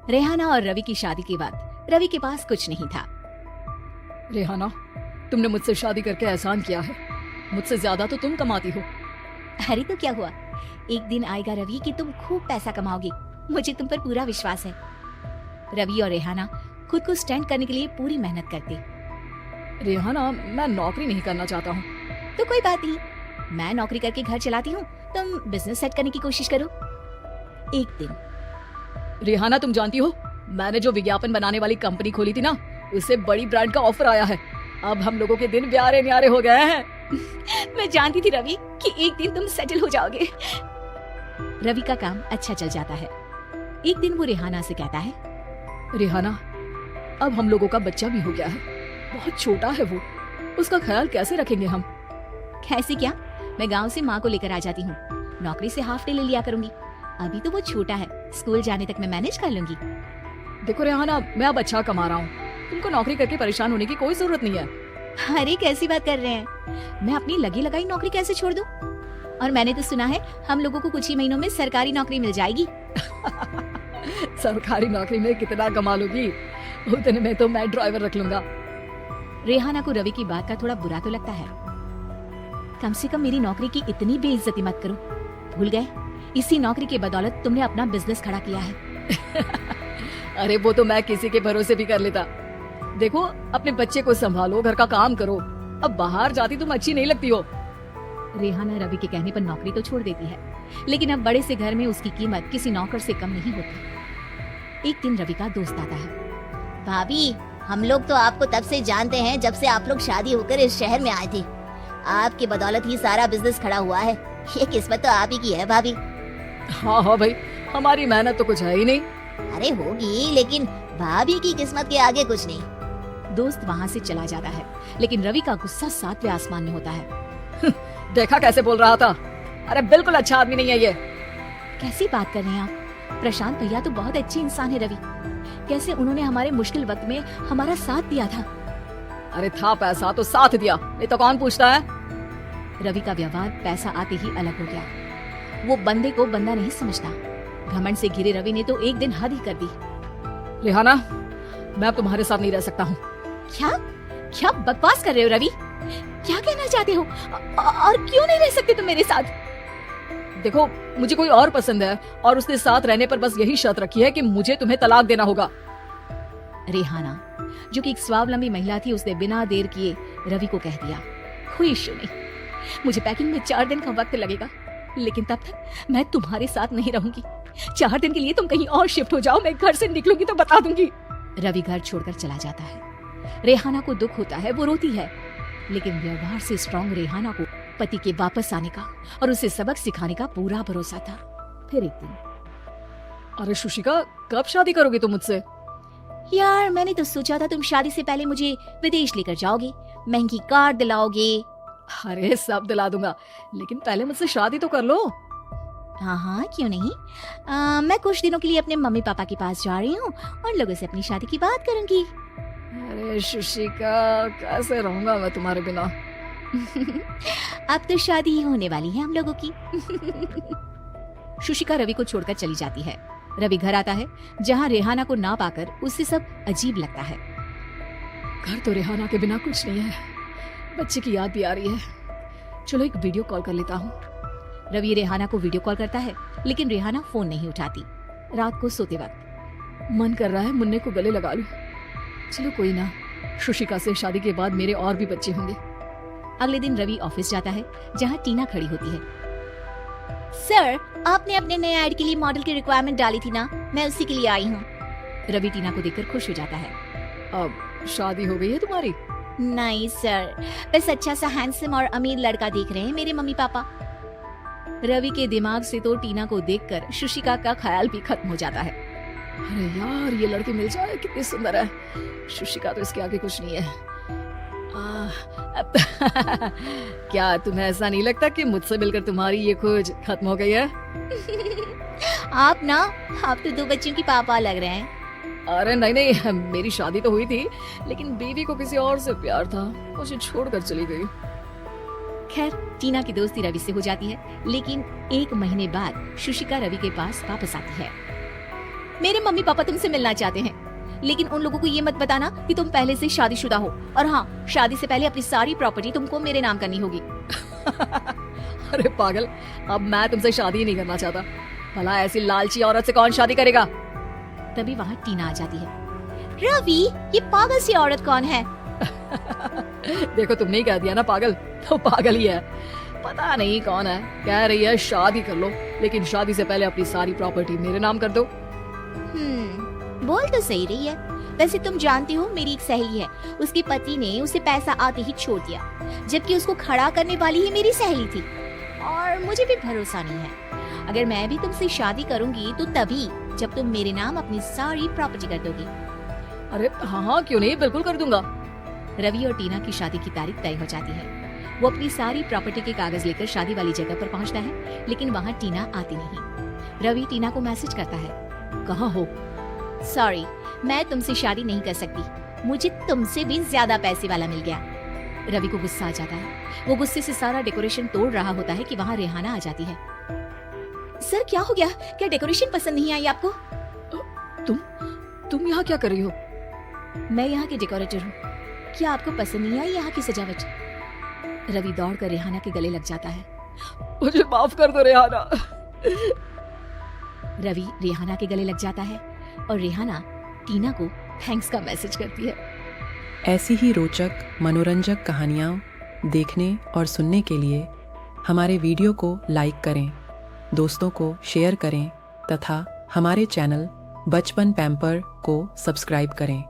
रेहाना और रवि की शादी के बाद रवि के पास कुछ नहीं था। रेहाना, तुमने मुझसे शादी करके एहसान किया है। मुझसे ज्यादा तो तुम कमाती हो। अरे तो क्या हुआ, एक दिन आएगा रवि कि तुम खूब पैसा कमाओगे। मुझे तुम पर पूरा विश्वास है। रवि और रेहाना खुद को स्टैंड करने के लिए पूरी मेहनत करते। रेहाना, मैं नौकरी नहीं करना चाहता हूँ। तो कोई बात नहीं, मैं नौकरी करके घर चलाती हूँ, तुम बिजनेस सेट करने की कोशिश करो। एक दिन रेहाना, तुम जानती हो मैंने जो विज्ञापन बनाने वाली कंपनी खोली थी ना, उससे बड़ी ब्रांड का ऑफर आया है। अब हम लोगों के दिन प्यारे न्यारे हो गए हैं। मैं जानती थी रवि कि एक दिन तुम सेटल हो जाओगे। रवि का काम अच्छा चल जाता है। एक दिन वो रेहाना से कहता है, रेहाना, अब हम लोगों का बच्चा भी हो गया है। बहुत छोटा है वो, उसका ख्याल कैसे रखेंगे हम? कैसे क्या, मैं गांव से माँ को लेकर आ जाती हूँ। नौकरी से हाफ डे ले लिया करूंगी। अभी तो वो छोटा है, स्कूल जाने तक मैं मैनेज कर लूंगी। देखो रेहाना, मैं अब अच्छा कमा रहा हूँ। तुमको नौकरी करके परेशान होने की कोई जरूरत नहीं है। अरे कैसी बात कर रहे हैं, मैं अपनी लगी लगाई नौकरी कैसे छोड़ दूं? और मैंने तो सुना है हम लोगों को कुछ ही महीनों में सरकारी नौकरी मिल जाएगी। सरकारी नौकरी में कितना कमा लोगी? उतने में तो मैं ड्राइवर रख लूंगा। रेहाना को रवि की बात का थोड़ा बुरा तो लगता है। कम से कम मेरी नौकरी की इतनी बेइज्जती मत करो। भूल गए, इसी नौकरी के बदौलत तुमने अपना बिजनेस खड़ा किया है। अरे वो तो मैं किसी के भरोसे भी कर लेता। देखो, अपने बच्चे को संभालो, घर का काम करो। अब बाहर जाती तुम अच्छी नहीं लगती हो। रेहाना रवि के कहने पर नौकरी तो छोड़ देती है, लेकिन अब बड़े से घर में उसकी कीमत किसी नौकर से कम नहीं होती। एक दिन रवि का दोस्त आता है। भाभी, हम लोग तो आपको तब से जानते हैं जब से आप लोग शादी होकर इस शहर में आए थे। आपकी बदौलत ही सारा बिजनेस खड़ा हुआ है। ये किस्मत तो आप ही की है भाभी। हाँ हाँ भाई, हमारी मेहनत तो कुछ है ही नहीं। अरे होगी, लेकिन भाभी की किस्मत के आगे कुछ नहीं। दोस्त वहाँ से चला जाता है, लेकिन रवि का गुस्सा 7वें आसमान में होता है। देखा कैसे बोल रहा था? अरे बिल्कुल अच्छा आदमी नहीं है ये। कैसी बात कर रहे हैं आप? प्रशांत भैया तो बहुत अच्छे इंसान है रवि। कैसे उन्होंने हमारे मुश्किल वक्त में हमारा साथ दिया था। अरे था पैसा तो साथ दिया, नहीं तो कौन पूछता है? रवि का व्यवहार पैसा आते ही अलग हो गया। वो बंदे को बंदा नहीं समझता। घमंड से घिरे रवि ने तो एक दिन हद ही कर दी। रेहाना, मैं अब तुम्हारे साथ नहीं रह सकता हूँ। क्या क्या बकवास कर रहे हो रवि? क्या कहना चाहते हो? और क्यों नहीं रह सकते तुम मेरे साथ? देखो, मुझे कोई और पसंद है और उसने साथ रहने पर बस यही शर्त रखी है कि मुझे तुम्हें तलाक देना होगा। रेहाना, जो कि एक स्वावलंबी महिला थी, उसने बिना देर किए रवि को कह दिया, कोई इश्यू नहीं, मुझे पैकिंग में 4 दिन का वक्त लगेगा, लेकिन तब तक मैं तुम्हारे साथ नहीं रहूंगी। 4 दिन के लिए तुम कहीं और शिफ्ट हो जाओ, मैं घर से निकलूंगी तो बता दूंगी। रवि घर छोड़कर चला जाता है। रेहाना को दुख होता है, वो रोती है, लेकिन व्यवहार से स्ट्रॉन्ग रेहाना को पति के वापस आने का और उसे सबक सिखाने का पूरा भरोसा था। फिर एक दिन, अरे शुशिका, कब शादी करोगी तुम मुझसे? यार मैंने तो सोचा था तुम शादी से पहले मुझे विदेश लेकर जाओगे, महंगी कार दिलाओगे। अरे सब दिला दूंगा, लेकिन पहले मुझसे शादी तो कर लो। हाँ हाँ, क्यों नहीं। मैं कुछ दिनों के लिए अपने मम्मी पापा के पास जा रही हूँ और लोगों से अपनी शादी की बात करूंगी। अरे शुशिका, कैसे रहूंगा मैं तुम्हारे बिना? अब तो शादी ही होने वाली है हम लोगों की। शुशिका रवि को छोड़कर चली जाती है। रवि घर आता है, जहाँ रेहाना को ना पाकर उसे सब अजीब लगता है। घर तो रेहाना के बिना कुछ नहीं है, बच्चे की याद भी आ रही है। चलो एक वीडियो कॉल कर लेता हूँ। रवि रेहाना को वीडियो कॉल करता है, लेकिन रेहाना फोन नहीं उठाती। रात को सोते वक्त मन कर रहा है मुन्ने को गले लगा लूं। चलो कोई ना, शुशिका से शादी के बाद मेरे और भी बच्चे होंगे। अगले दिन रवि ऑफिस जाता है, जहाँ टीना खड़ी होती है। सर, आपने अपने नए ऐड के लिए मॉडल की रिक्वायरमेंट डाली थी ना, मैं उसी के लिए आई हूँ। रवि टीना को देखकर खुश हो जाता है। अब शादी हो गई है तुम्हारी? नहीं सर, बस अच्छा सा हैंडसम और अमीर लड़का देख रहे हैं मेरे मम्मी पापा। रवि के दिमाग से तो टीना को देखकर शुशिका का ख्याल भी खत्म हो जाता है। अरे यार, ये लड़की मिल जाए, कितनी सुंदर है। शुशिका तो इसके आगे कुछ नहीं है। क्या तुम्हें ऐसा नहीं लगता कि मुझसे मिलकर तुम्हारी ये खोज खत्म हो गई है? आप तो 2 बच्चों की पापा लग रहे हैं। अरे नहीं नहीं, मेरी शादी तो हुई थी, लेकिन बीवी को किसी और से प्यार था, मुझे छोड़कर चली गई। खैर, टीना की दोस्ती रवि से हो जाती है, लेकिन 1 महीने बाद शुशिका रवि के पास वापस आती है। मेरे मम्मी पापा तुमसे मिलना चाहते हैं, लेकिन उन लोगों को ये मत बताना कि तुम पहले से शादीशुदा हो। और हाँ, शादी से पहले अपनी सारी प्रॉपर्टी तुमको मेरे नाम करनी होगी। अरे पागल, अब मैं तुमसे शादी ही नहीं करना चाहता। भला ऐसी लालची औरत से कौन शादी करेगा? तभी वहाँ टीना आ जाती है। रवि, ये पागल सी औरत कौन है? देखो, तुमने ही कह दिया ना पागल, तो पागल ही है। पता नहीं कौन है, कह रही है शादी कर लो, लेकिन शादी से पहले अपनी सारी प्रॉपर्टी मेरे नाम कर दो। बोल तो सही रही है। वैसे तुम जानती हो, मेरी एक सहेली है, उसके पति ने उसे पैसा आते ही छोड़ दिया, जबकि उसको खड़ा करने वाली ही मेरी सहेली थी। और मुझे भी भरोसा नहीं है। अगर मैं भी तुमसे शादी करूंगी तो तभी जब तुम मेरे नाम अपनी सारी प्रॉपर्टी कर दोगी। अरे हाँ, क्यों नहीं, बिल्कुल कर दूंगा। रवि और टीना की शादी की तारीख तय हो जाती है। वो अपनी सारी प्रॉपर्टी के कागज लेकर शादी वाली जगह पर पहुंचता है, लेकिन वहाँ टीना आती नहीं। रवि टीना को मैसेज करता है, कहाँ हो? सॉरी, मैं तुमसे शादी नहीं कर सकती, मुझे तुमसे भी ज्यादा पैसे वाला मिल गया। रवि को गुस्सा आ जाता है। वो गुस्से से सारा डेकोरेशन तोड़ रहा होता है कि वहाँ रेहाना आ जाती है। सर, क्या हो गया? क्या डेकोरेशन पसंद नहीं आई आपको? तुम यहाँ क्या कर रही हो? मैं यहाँ के डेकोरेटर हूँ। क्या आपको पसंद नहीं आई यहाँ की सजावट? रवि दौड़कर रेहाना के गले लग जाता है। मुझे माफ कर दो रेहाना। रवि रेहाना के गले लग जाता है और रेहाना टीना को थैंक्स का मैसेज करती है। ऐसी ही रोचक मनोरंजक कहानियाँ देखने और सुनने के लिए हमारे वीडियो को लाइक करें, दोस्तों को शेयर करें तथा हमारे चैनल बचपन पैम्पर को सब्सक्राइब करें।